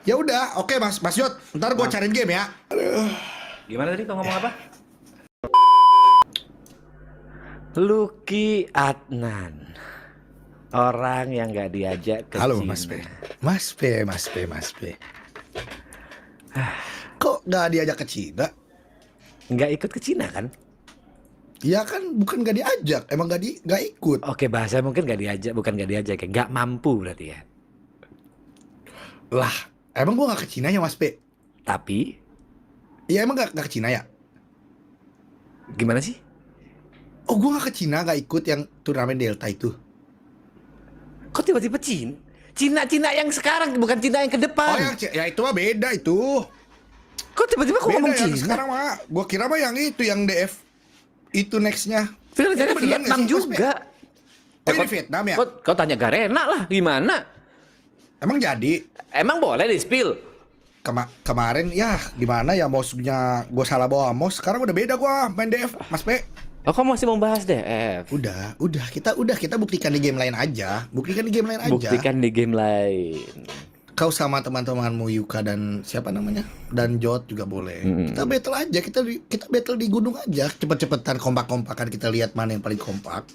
Ya udah, oke Mas Yot, ntar gua cariin game ya. Gimana tadi kau ngomong apa? Lucky Adnan, orang yang nggak diajak ke Halo Cina. Mas P. Kok nggak diajak ke Cina? Nggak ikut ke Cina kan? Ya kan bukan nggak diajak, emang nggak ikut. Oke, bahasa mungkin nggak diajak, bukan nggak diajak ya, nggak mampu berarti ya. Lah, emang gua nggak ke Cina ya Mas P? Tapi Ya emang nggak ke Cina ya? gimana sih? Oh gua nggak ke Cina, nggak ikut yang turnamen Delta itu. Kok tiba-tiba Cina? Cina yang sekarang bukan Cina yang ke Oh depan. ya itu mah beda itu. Kok tiba-tiba kok Beda ngomong yang Cina? sekarang mah. Gua kira mah yang itu yang DF. Itu nextnya. Filmnya Ini beneran Vietnam nggak sih, Mas P? juga. Oh ini Vietnam ya? Kau tanya Garena lah, gimana? Emang jadi? Emang boleh di spill? Kemarin ya gimana ya mouse-nya gue salah bawa mouse, sekarang udah beda gua main DF Mas P. Oh, kau masih membahas DF? Kita buktikan di game lain aja. Buktikan Buktikan di game lain. Kau sama teman-temanmu Yuka dan siapa namanya? Dan Jot juga boleh. Kita battle aja, kita battle di gunung aja. Cepet-cepetan kompak-kompakan, kita lihat mana yang paling kompak.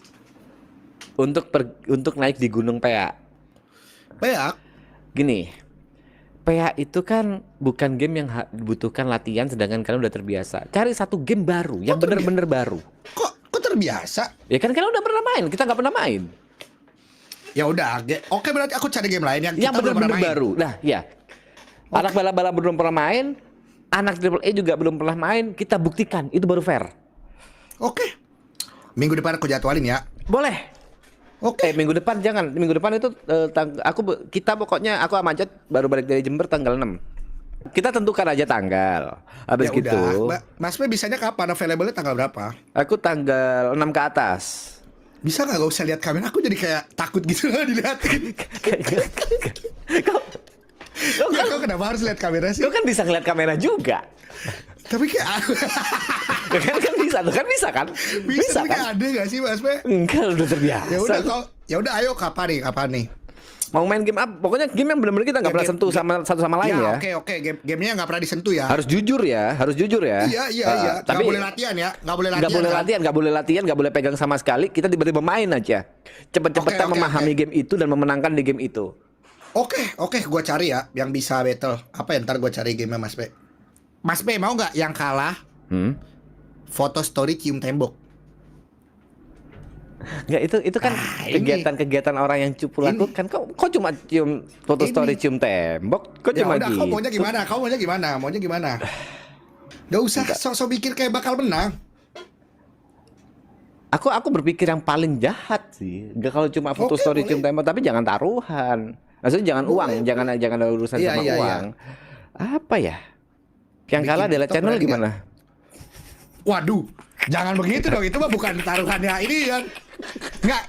Untuk naik di Gunung Pea. Peak. Gini, PA itu kan bukan game yang dibutuhkan latihan, sedangkan kalian udah terbiasa. Cari satu game baru yang bener-bener baru. Kok terbiasa? Ya kan kalian udah pernah main, kita nggak pernah main. Ya udah, oke berarti aku cari game lain yang Yang kita belum pernah bener-bener main. baru. Nah, ya. Anak bala-bala belum pernah main, anak AAA juga belum pernah main, kita buktikan itu baru fair. Oke. Minggu depan aku jadwalin ya. Boleh. Oke. Minggu depan jangan. Minggu depan itu kita pokoknya aku sama Jet baru balik dari Jember tanggal 6. Kita tentukan aja tanggal. Habis Ya gitu. udah. Mas P bisanya kapan? Available-nya tanggal berapa? Aku tanggal 6 ke atas. Bisa nggak usah lihat kamera? Aku jadi kayak takut gitu loh dilihatin. Kau Ya, kan, kau kenapa harus lihat kamera sih? kau kan bisa ngeliat kamera juga. Tapi kayak kan bisa, tuh kan bisa kan? bisa tapi kan? kayak ada nggak sih Mas P? Enggak, udah terbiasa. Ya udah ayo kapan nih? Mau main game apa? Pokoknya game yang benar-benar kita nggak pernah sentuh sama satu sama lain ya. Oke. Gamenya nggak pernah disentuh ya. Harus jujur ya. Iya. Tapi Nggak boleh latihan ya. Nggak boleh nggak boleh kan? latihan, nggak boleh pegang sama sekali. Kita tiba-tiba main aja. Cepet-cepetan Oke. memahami game itu dan memenangkan di game itu. Oke. Gua cari ya yang bisa battle. Apa ya ntar gua cari gamenya Mas P. Mas P mau nggak yang kalah foto story cium tembok? Nggak, itu kan kegiatan-kegiatan orang yang cupu lakukan. Kok cuma cium foto story cium tembok? Kok Ya cuma udah, gitu? kau maunya gimana? Gak usah sok-sok pikir kayak bakal menang. Aku berpikir yang paling jahat sih. Gak kalau cuma foto Oke, story boleh. cium tembok, tapi jangan taruhan. Maksudnya jangan uang, jangan ada urusan Iya, sama iya. uang. Apa ya? Yang Bikin kalah adalah TikTok channel berani gimana? Waduh, jangan begitu dong. Itu mah bukan taruhannya ini kan. Nggak,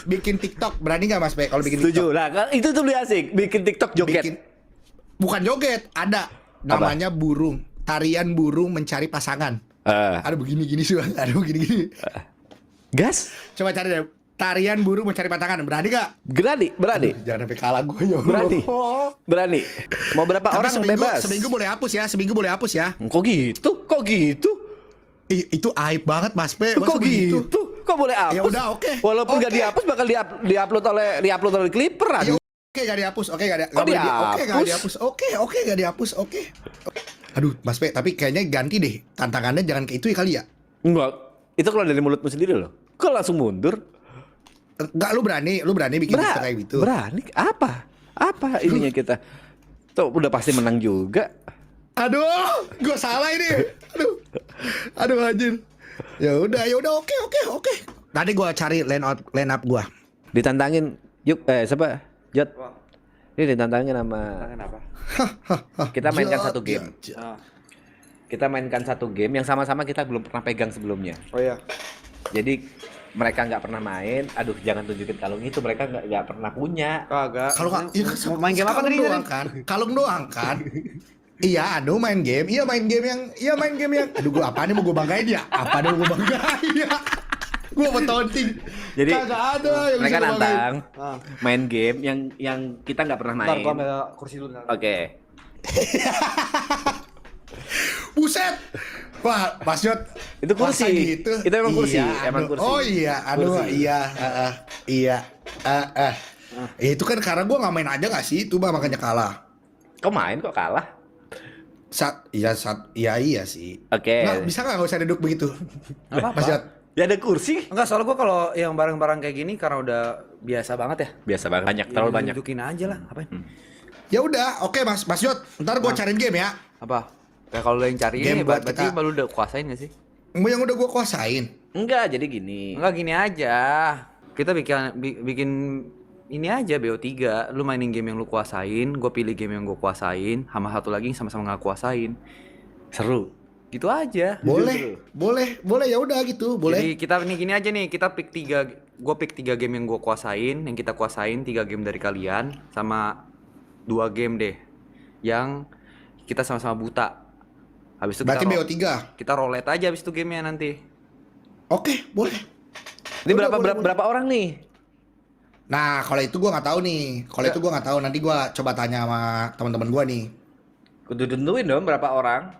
bikin TikTok berani nggak Mas P kalau bikin Setuju. TikTok? Nah, itu tuh lebih asik. Bikin TikTok joget. Bukan joget, ada namanya burung, tarian burung mencari pasangan. Ada begini-gini sih, ada begini-gini. Gas? Coba cari deh, tarian burung mencari pasangan. Berani nggak? Berani. Jangan sampai kalah gue ya. Berani. Mau berapa Tapi orang bebas? seminggu boleh hapus ya. Kok gitu? Itu aib banget Mas P. Masa Kok begitu? gitu? Kok boleh hapus? Ya udah, oke. Walaupun nggak Oke. dihapus bakal diupload oleh Clipper. Ya, Aduh. Oke, nggak dihapus. Oke, nggak dihapus? dihapus. Oke, nggak dihapus. Oke. Aduh, Mas P, tapi kayaknya ganti deh. Tantangannya jangan ke itu ya kali ya. Enggak. Itu keluar dari mulutmu sendiri loh. Kok langsung mundur? Enggak, lu berani bikin TikTok kayak gitu. Berani? Apa ininya kita? Tuh udah pasti menang juga. Aduh, gua salah ini. Aduh anjir. Ya udah, oke. Tadi gua cari line up gua. Ditantangin yuk siapa? Jot. Ini ditantangin sama Kenapa? kita mainkan Jot, satu game. Jot. Kita mainkan satu game yang sama-sama kita belum pernah pegang sebelumnya. Oh iya. Jadi mereka nggak pernah main. Aduh, jangan tunjukin kalung itu. Mereka nggak pernah punya. Kagak. Kalau nggak, mau main game apa tadi? Kalung doang kan. Iya, aduh main game. Iya main game yang. Aduh, gua apa nih mau gua banggain ya? Gua mau taunting. Jadi Kagak ada yang mereka bisa ngomongin. nantang main game yang kita nggak pernah Bentar, main. gua ambil kursi dulu. Oke. Buset. Wah, Mas Jod. Itu kursi. masa gitu? Itu emang kursi, Iya, emang aduh. kursi. Oh iya, aduh, Kursi. iya, iya. Itu kan karena gua nggak main aja nggak sih, itu mah makanya kalah. Kok main kok kalah? Iya sih. Oke. Nggak, bisa nggak usah duduk begitu? Apa-apa. Mas Jod. Ya ada kursi. Enggak, soalnya gua kalau yang barang-barang kayak gini karena udah biasa banget ya. Biasa banget. Banyak, terlalu banyak. Dudukin aja lah, apain? Ya udah, oke Mas Jod. Ntar gua cariin game ya. Apa? Ya kalau lo yang cari Game ini buat berarti kita. baru udah kuasain gak sih? Yang udah gua kuasain. Enggak, jadi gini. Enggak, gini aja. Kita bikin ini aja BO3. Lu mainin game yang lu kuasain, gue pilih game yang gue kuasain, sama satu lagi yang sama-sama nggak kuasain. Seru. Gitu aja. Boleh ya udah gitu, boleh. Jadi kita nih gini aja nih, kita pick 3, gue pick 3 game yang gue kuasain, yang kita kuasain 3 game dari kalian, sama 2 game deh yang kita sama-sama buta. Habis itu Berarti kita BO3. kita roulette aja habis itu gamenya nanti. Oke, boleh. Ini Udah, berapa boleh, berapa orang nih? Nah, kalau itu gua nggak tahu nih. Kalau itu gua nggak tahu. Nanti gua coba tanya sama teman-teman gua nih. Kudu tentuin dong berapa orang.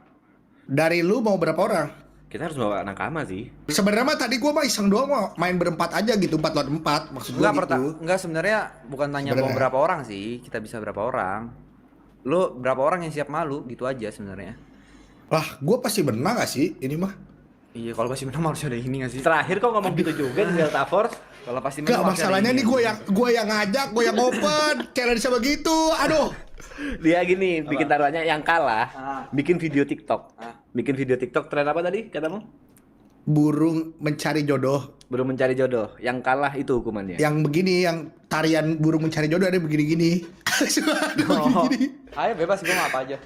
Dari lu mau berapa orang? Kita harus bawa nakama sih. Sebenarnya mah tadi gua mah iseng doang mau main berempat aja gitu, 4 lawan 4. Maksud gua gitu. Enggak, sebenarnya bukan tanya mau Sebenarnya. berapa orang sih, kita bisa berapa orang. Lu berapa orang yang siap malu gitu aja sebenarnya. Lah, gua pasti menang gak sih ini mah? Iya, kalau pasti menang harus ada ini gak sih? Terakhir kok ngomong gitu juga di Delta Force. Kalau pasti Enggak, menang harus ada masalahnya ini. nih gua yang ngajak, gua yang open, challenge sama gitu. Aduh. Dia gini, bikin taruhannya yang kalah, bikin video TikTok. Ah. Bikin video TikTok tren apa tadi katamu? Burung mencari jodoh. Belum mencari jodoh. Yang kalah itu hukumannya. Yang begini, yang tarian burung mencari jodoh ada begini-gini. Ada Oh. begini-gini. Ayo bebas, gue mau apa aja.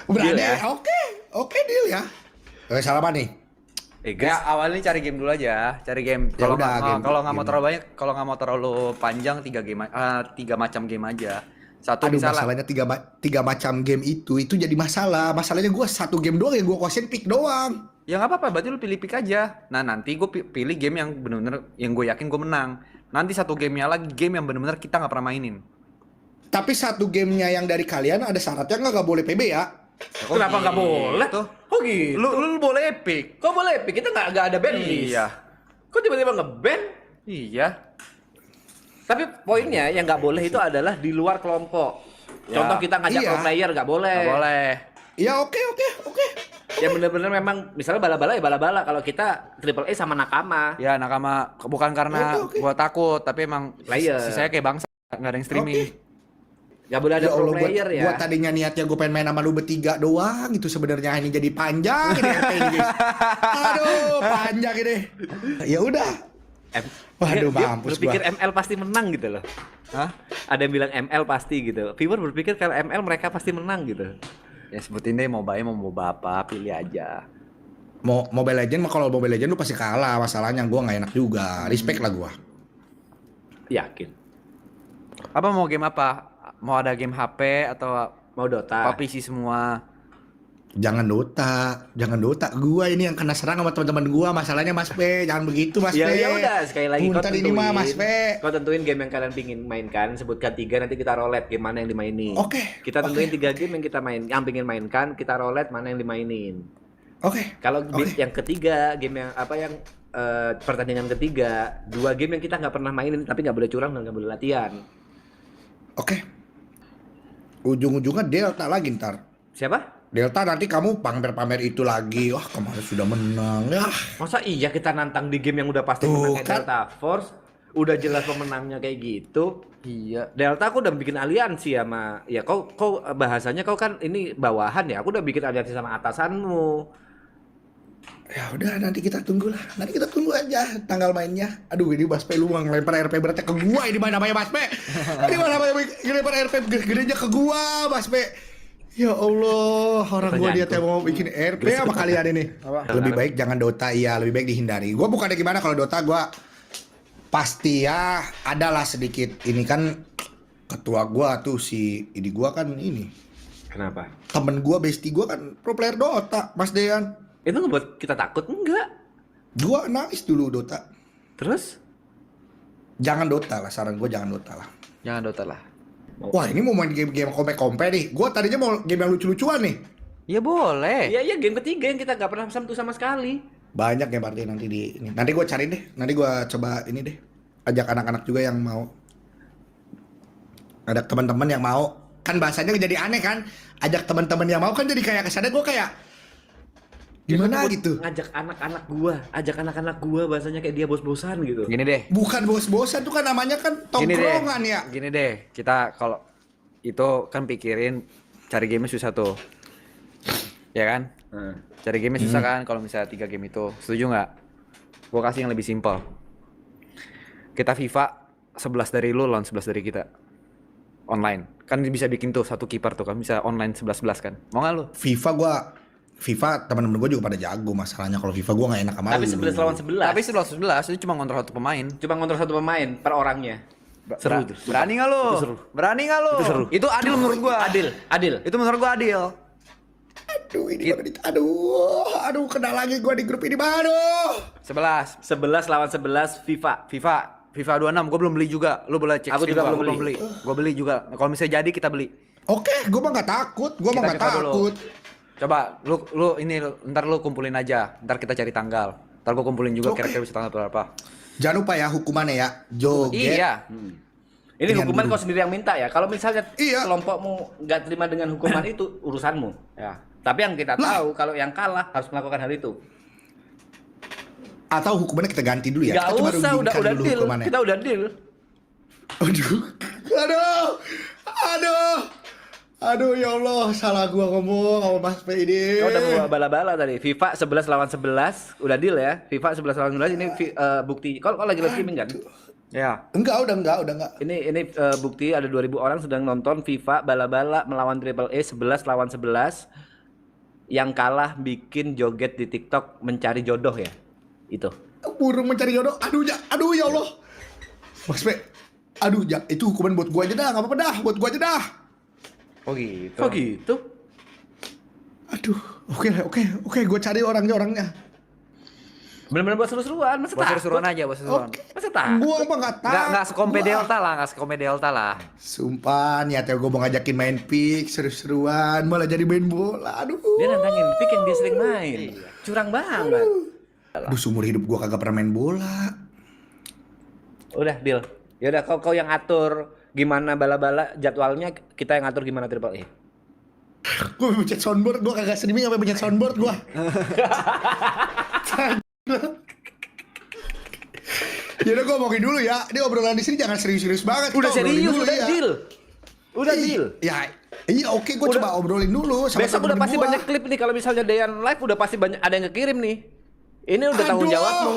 Berani Deal ya? Oke deal ya. Salah apa nih? Ya guys, awalnya cari game dulu aja, cari game. Ya Kalau udah, nggak game. kalau nggak mau terlalu banyak, kalau nggak mau terlalu panjang 3 macam game aja. Satu Aduh, misalnya. masalahnya tiga macam game itu jadi masalah. Masalahnya gue satu game doang yang gue kuasain pick doang. Ya nggak apa-apa, berarti lu pilih pick aja. Nah nanti gue pilih game yang bener-bener yang gue yakin gue menang. Nanti satu gamenya lagi game yang bener-bener kita nggak pernah mainin. Tapi satu gamenya yang dari kalian ada syaratnya nggak boleh PB ya. kenapa nggak boleh? Tuh. Kok gitu? Lu boleh epic. Kok boleh epic? Kita nggak ada ban list. Iya. Kok tiba-tiba nge-ban? Iya. Tapi poinnya yang nggak boleh itu adalah di luar kelompok. Ya. Contoh kita ngajak Iya. pro player nggak boleh. Nggak boleh. Ya oke. Ya bener-bener memang misalnya bala-bala ya bala-bala. Kalau kita triple A sama nakama. Ya nakama bukan karena Oke. gua takut, tapi emang Player. sisanya kayak bangsa nggak ada yang streaming. Oke. Nggak boleh ada Ya pro Allah, player ya. Gua tadinya niatnya gue pengen main sama lu bertiga doang itu sebenarnya ini jadi panjang ini RP ini guys. Aduh, panjang ini. Ya udah. Waduh, Dia mampus berpikir gua. ML pasti menang gitu loh. Hah? Ada yang bilang ML pasti gitu. Viewer berpikir kalau ML mereka pasti menang gitu. Ya sebutin deh mau MOBA apa, pilih aja. Mau Mobile Legend mah kalau Mobile Legend lu pasti kalah, masalahnya gua nggak enak juga. Respect lah gua. Yakin. Apa mau game apa? Mau ada game HP atau Mau Dota. PC semua? Jangan Dota. Gua ini yang kena serang sama teman-teman gua. Masalahnya Mas P, jangan begitu Mas P. Ya udah sekali lagi kau Punten ini mah Mas P. Kau tentuin game yang kalian pingin mainkan, sebutkan 3 nanti kita roulette game mana yang dimainin. Oke, Kita tentuin oke. 3 game yang kita yang pingin mainkan, kita roulette mana yang dimainin. Oke. Kalau Oke. yang ketiga, game yang apa yang pertandingan ketiga, 2 game yang kita nggak pernah mainin tapi nggak boleh curang dan nggak boleh latihan. Oke. Ujung-ujungnya Delta lagi ntar. Siapa? Delta nanti kamu pamer-pamer itu lagi. Wah, kemarin sudah menang. Ya. Masa iya kita nantang di game yang udah pasti Tuh, menang kayak kan. Delta Force, udah jelas pemenangnya kayak gitu. Iya. Delta aku udah bikin aliansi sama ya kau bahasanya kau kan ini bawahan ya. Aku udah bikin aliansi sama atasanmu. Ya udah nanti kita tunggu lah. Nanti kita tunggu aja tanggal mainnya. Aduh, ini Mas P lu ngelempar RP beratnya ke gua ini mana namanya Mas P. Ini mana namanya ngelempar RP gedenya ke gua Mas P. Ya Allah, orang gua dia teh mau bikin RP sama kalian ini. Lebih baik jangan Dota, iya lebih baik dihindari. Gua bukannya gimana kalau Dota gua pasti ya adalah sedikit ini kan ketua gua tuh si ini gua kan ini Kenapa? temen gua bestie gua kan pro player Dota Mas Dean. Itu ngebuat kita takut enggak? Gua nangis dulu Dota. Terus? Jangan Dota lah, saran gue jangan Dota lah. Jangan Dota lah. Wah ini mau main game-game kompe-kompe nih. Gue tadinya mau game yang lucu-lucuan nih. Ya boleh. Iya game ketiga yang kita nggak pernah sentuh sama sekali. Banyak game party nanti di ini. Nanti gue cari deh. Nanti gue coba ini deh. Ajak anak-anak juga yang mau. Ada teman-teman yang mau. Kan bahasanya jadi aneh kan. Ajak teman-teman yang mau kan jadi kayak kesannya gue kayak gimana gitu. Ngajak anak-anak gua bahasanya kayak dia bos-bosan gitu. Gini deh. Bukan bos-bosan tuh kan namanya kan tongkrongan ya. Gini deh, kita kalau itu kan pikirin cari game susah tuh. Ya kan? Cari game susah kan kalau misalnya 3 game itu. Setuju nggak? Gua kasih yang lebih simpel. Kita FIFA 11 dari lu lawan 11 dari kita. Online. Kan bisa bikin tuh satu kiper tuh kan bisa online 11-11 kan. Mau nggak lu? FIFA teman-teman gue juga pada jago, masalahnya kalau FIFA gue nggak enak sama Tapi lu. 11 lawan 11. Tapi 11-11 itu cuma ngontrol satu pemain. Cuma ngontrol satu pemain per orangnya. Seru tuh. Berani nggak lu? Itu seru. Berani nggak lu? Itu seru. Itu adil menurut gua. Adil. Itu menurut gua adil. Aduh ini baru aduh kena lagi gue di grup ini baru. 11 11 lawan 11 FIFA 26 gua belum beli juga. Lu boleh cek Aku Steam, juga gua belum beli. Gua beli juga. Kalau misalnya jadi kita beli. Oke, gue mah nggak takut, Kita FIFA dulu. Coba lu ini ntar lu kumpulin aja. Ntar kita cari tanggal. Ntar gua kumpulin juga Oke. kira-kira bisa tanggal berapa. Jangan lupa ya hukumannya ya, joget. Iya. Ini Dengan hukuman dulu. kau sendiri yang minta ya. Kalau misalnya Iya. kelompokmu nggak terima dengan hukuman itu urusanmu. Ya. Tapi yang kita Lah. tahu kalau yang kalah harus melakukan hal itu. Atau hukumannya kita ganti dulu ya. Nggak Kita cuma usah, udah rundingkan dulu deal. hukumannya. Kita udah deal. Aduh ya Allah, salah gua ngomong sama Mas P ini. Kau udah bawa bala-bala tadi. FIFA 11 lawan 11 udah deal ya. FIFA 11 lawan 11 ini bukti. Kau lagi live streaming kan? Ya. Udah enggak. Ini bukti ada 2000 orang sedang nonton FIFA bala-bala melawan Triple A 11 lawan 11. Yang kalah bikin joget di TikTok mencari jodoh ya. Itu. Burung mencari jodoh. Aduh ya Allah. Mas P. Aduh, itu hukuman buat gua aja dah, enggak apa-apa dah, buat gua aja dah. Oh gitu. Kok gitu? Aduh, oke, gua cari orangnya. Bener-bener buat seru-seruan, masa Buat takut? seru-seruan aja, buat seru-seruan. Oke. Masa takut? Gua mah enggak tahu. Enggak sekompe Delta lah. Sumpah, niatnya gue mau ngajakin main pick, seru-seruan, malah jadi main bola. Aduh. Dia nantangin pick yang dia sering main. Curang banget. Aduh, seumur hidup gue kagak pernah main bola. Udah, deal. Yaudah, kau yang atur gimana bala-bala jadwalnya, kita yang atur gimana Triple A. Gue pencet soundboard, gue kagak streaming sampai pencet soundboard gue. Yaudah gue omongin dulu ya. Ini obrolan di sini jangan serius-serius banget. Udah Kita obrolin serius, dulu udah ya. deal. Udah Ih, deal. Ya, iya oke, gue coba obrolin dulu sama Besok udah temen pasti gua. banyak klip nih, kalau misalnya Deyan live udah pasti banyak ada yang ngekirim nih. Ini udah tanggung Aduh. jawabmu.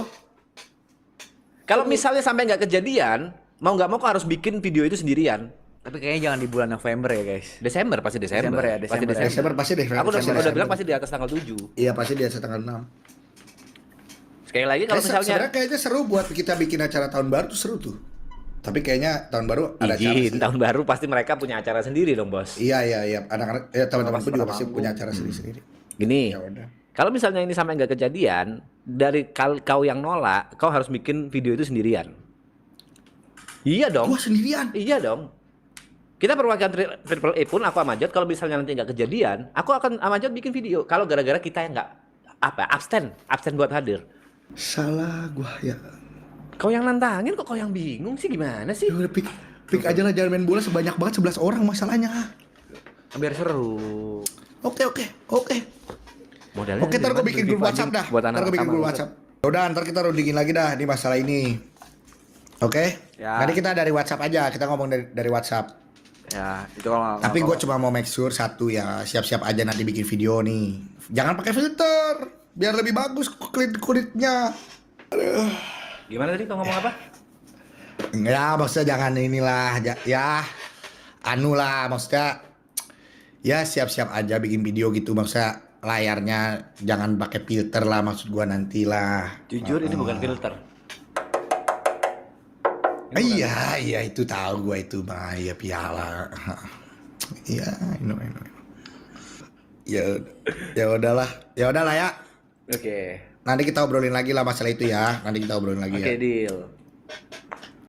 Kalau misalnya sampai nggak kejadian, mau nggak mau kau harus bikin video itu sendirian. Tapi kayaknya jangan di bulan November ya, guys. Desember pasti Desember. Desember ya, Pasti Desember. Desember pasti deh. Aku udah Desember. bilang pasti di atas tanggal 7. Iya pasti di atas tanggal 6. Sekali lagi kalau misalnya Sebenarnya kayaknya seru buat kita bikin acara tahun baru tuh seru tuh. Tapi kayaknya tahun baru ada acara. izin tahun baru pasti mereka punya acara sendiri dong, Bos. Iya. Anak-anak, ya teman-temanku juga pada pasti manggung. punya acara sendiri-sendiri. Gini. Ya udah. Kalau misalnya ini sampai nggak kejadian, dari kau yang nolak, kau harus bikin video itu sendirian. Iya dong. Gua sendirian. Iya dong. Kita perwakilan Triple A pun aku sama Jod, kalau misalnya nanti nggak kejadian, aku akan sama Jod bikin video. Kalau gara-gara kita yang nggak absen buat hadir. Salah gua ya. Kau yang nantangin kok kau yang bingung sih, gimana sih? Ya udah pick aja lah, jangan main bola sebanyak banget 11 orang masalahnya. Biar seru. Oke. Modalnya Oke, ntar gue bikin grup WhatsApp dah. buat Ntar anak gue bikin grup WhatsApp. Udah, ntar kita rundingin lagi dah di masalah ini. Oke? Ya. Nanti kita dari WhatsApp aja, kita ngomong dari WhatsApp. Ya, itu kalau Tapi gue cuma mau make sure satu ya, siap-siap aja nanti bikin video nih. Jangan pakai filter, biar lebih bagus kulitnya. Gimana tadi kau ngomong apa? Ya, maksudnya jangan inilah, ya, anu lah, maksudnya ya siap-siap aja bikin video gitu, maksudnya layarnya jangan pakai filter lah, maksud gua nanti lah. Jujur ini bukan filter. Iya itu tahu gua itu mah ya piala. Iya, I know. Ya udahlah ya. Oke. Nanti kita obrolin lagi lah masalah itu ya. Nanti kita obrolin lagi Oke, ya. deal.